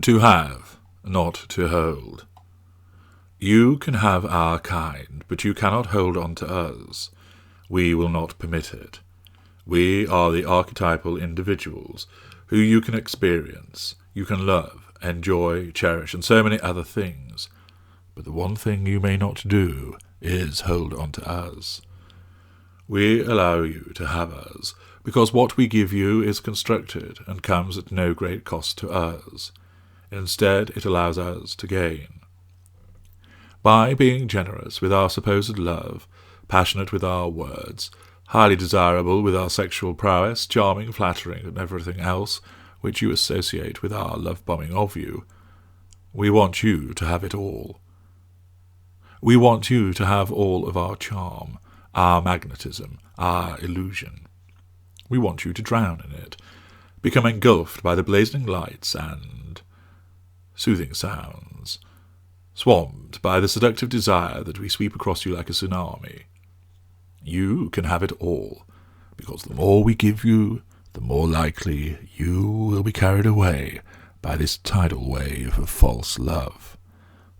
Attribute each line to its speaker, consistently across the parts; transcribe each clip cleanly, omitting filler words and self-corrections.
Speaker 1: To have, not to hold. You can have our kind, but you cannot hold on to us. We will not permit it. We are the archetypal individuals who you can experience, you can love, enjoy, cherish, and so many other things. But the one thing you may not do is hold on to us. We allow you to have us because what we give you is constructed and comes at no great cost to us. Instead, it allows us to gain. By being generous with our supposed love, passionate with our words, highly desirable with our sexual prowess, charming, flattering, and everything else which you associate with our love-bombing of you, we want you to have it all. We want you to have all of our charm, our magnetism, our illusion. We want you to drown in it, become engulfed by the blazing lights and soothing sounds, swamped by the seductive desire that we sweep across you like a tsunami. You can have it all, because the more we give you, the more likely you will be carried away by this tidal wave of false love.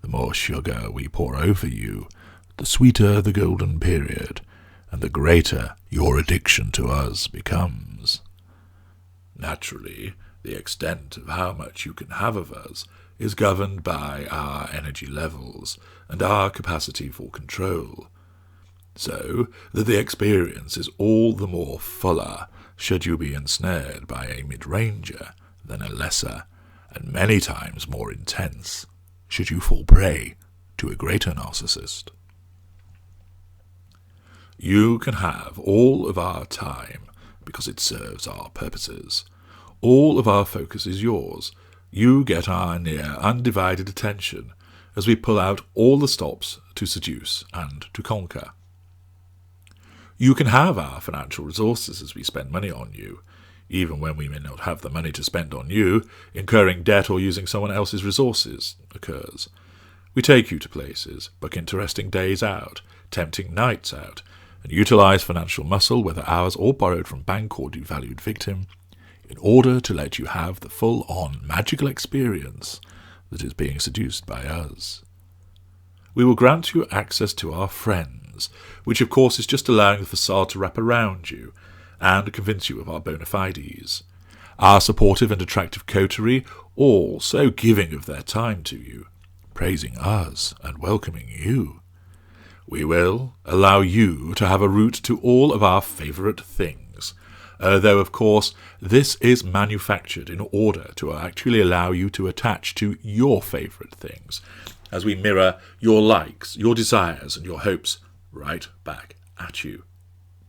Speaker 1: The more sugar we pour over you, the sweeter the golden period, and the greater your addiction to us becomes. Naturally, the extent of how much you can have of us is governed by our energy levels and our capacity for control, so that the experience is all the more fuller should you be ensnared by a mid-ranger than a lesser, and many times more intense should you fall prey to a greater narcissist. You can have all of our time because it serves our purposes. All of our focus is yours. You get our near undivided attention as we pull out all the stops to seduce and to conquer. You can have our financial resources as we spend money on you, even when we may not have the money to spend on you. Incurring debt or using someone else's resources occurs. We take you to places, book interesting days out, tempting nights out, and utilize financial muscle, whether ours or borrowed from bank or devalued victim, in order to let you have the full-on magical experience that is being seduced by us. We will grant you access to our friends, which of course is just allowing the facade to wrap around you and convince you of our bona fides. Our supportive and attractive coterie, all so giving of their time to you, praising us and welcoming you. We will allow you to have a route to all of our favourite things, though of course this is manufactured in order to actually allow you to attach to your favourite things, as we mirror your likes, your desires, and your hopes right back at you.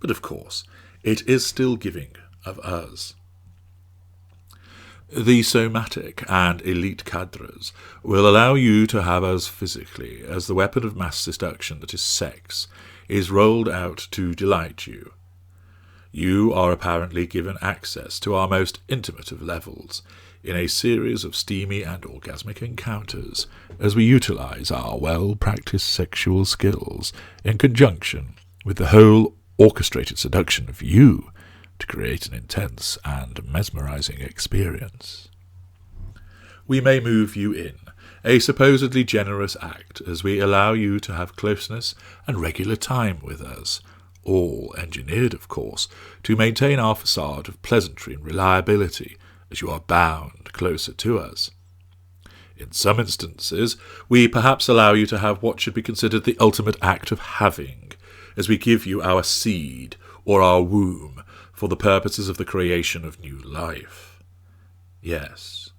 Speaker 1: But of course, it is still giving of us. The somatic and elite cadres will allow you to have us physically, as the weapon of mass seduction that is sex is rolled out to delight you. You are apparently given access to our most intimate of levels, in a series of steamy and orgasmic encounters, as we utilize our well-practiced sexual skills in conjunction with the whole orchestrated seduction of you to create an intense and mesmerizing experience. We may move you in, a supposedly generous act, as we allow you to have closeness and regular time with us, all engineered, of course, to maintain our facade of pleasantry and reliability, as you are bound closer to us. In some instances, we perhaps allow you to have what should be considered the ultimate act of having, as we give you our seed or our womb for the purposes of the creation of new life. Yes,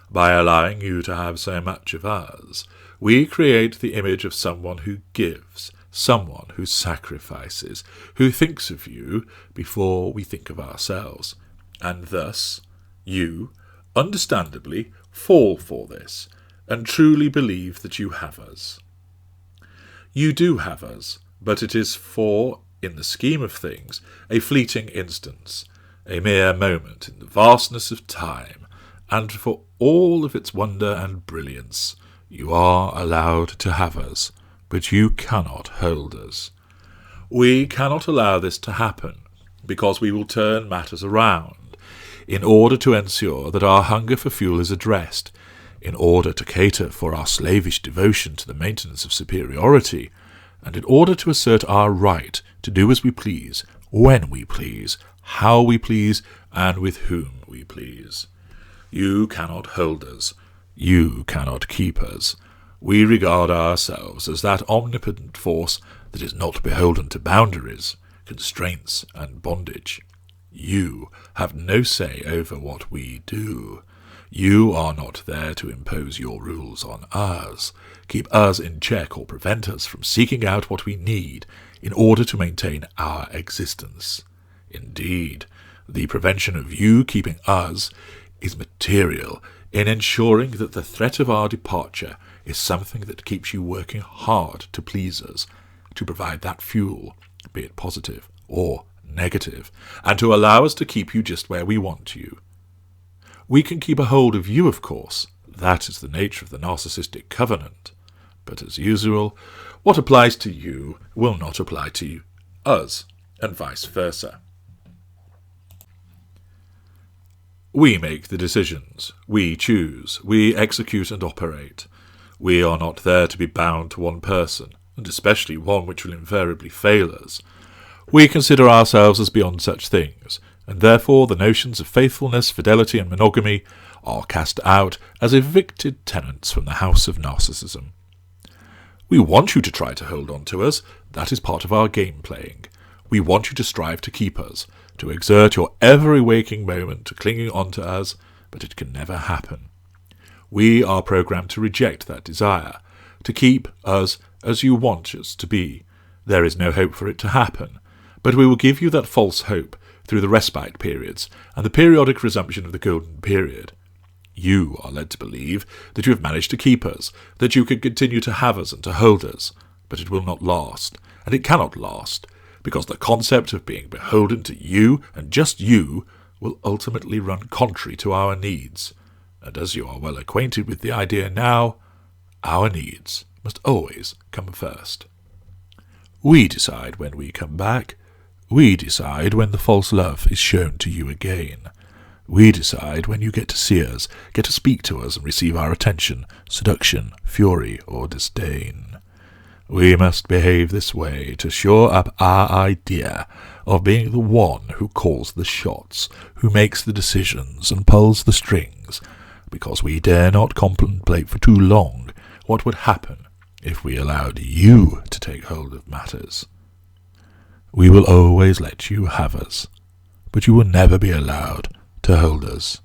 Speaker 1: by allowing you to have so much of us, we create the image of someone who gives, someone who sacrifices, who thinks of you before we think of ourselves, and thus you, understandably, fall for this, and truly believe that you have us. You do have us, but it is for, in the scheme of things, a fleeting instance, a mere moment in the vastness of time, and for all of its wonder and brilliance, you are allowed to have us, but you cannot hold us. We cannot allow this to happen, because we will turn matters around, in order to ensure that our hunger for fuel is addressed, in order to cater for our slavish devotion to the maintenance of superiority, and in order to assert our right to do as we please, when we please, how we please, and with whom we please. You cannot hold us. You cannot keep us. We regard ourselves as that omnipotent force that is not beholden to boundaries, constraints, and bondage. You have no say over what we do. You are not there to impose your rules on us, keep us in check, or prevent us from seeking out what we need in order to maintain our existence. Indeed, the prevention of you keeping us is material in ensuring that the threat of our departure is something that keeps you working hard to please us, to provide that fuel, be it positive or negative, and to allow us to keep you just where we want you. We can keep a hold of you, of course. That is the nature of the narcissistic covenant. But as usual, what applies to you will not apply to us, and vice versa. We make the decisions. We choose. We execute and operate. We are not there to be bound to one person, and especially one which will invariably fail us. We consider ourselves as beyond such things, and therefore the notions of faithfulness, fidelity, and monogamy are cast out as evicted tenants from the house of narcissism. We want you to try to hold on to us. That is part of our game playing. We want you to strive to keep us, to exert your every waking moment to clinging on to us, but it can never happen. We are programmed to reject that desire, to keep us as you want us to be. There is no hope for it to happen, but we will give you that false hope through the respite periods and the periodic resumption of the golden period. You are led to believe that you have managed to keep us, that you can continue to have us and to hold us, but it will not last, and it cannot last, because the concept of being beholden to you and just you will ultimately run contrary to our needs, and as you are well acquainted with the idea now, our needs must always come first. We decide when we come back. We decide when the false love is shown to you again. We decide when you get to see us, get to speak to us and receive our attention, seduction, fury, or disdain. We must behave this way to shore up our idea of being the one who calls the shots, who makes the decisions and pulls the strings, because we dare not contemplate for too long what would happen if we allowed you to take hold of matters. We will always let you have us, but you will never be allowed to hold us.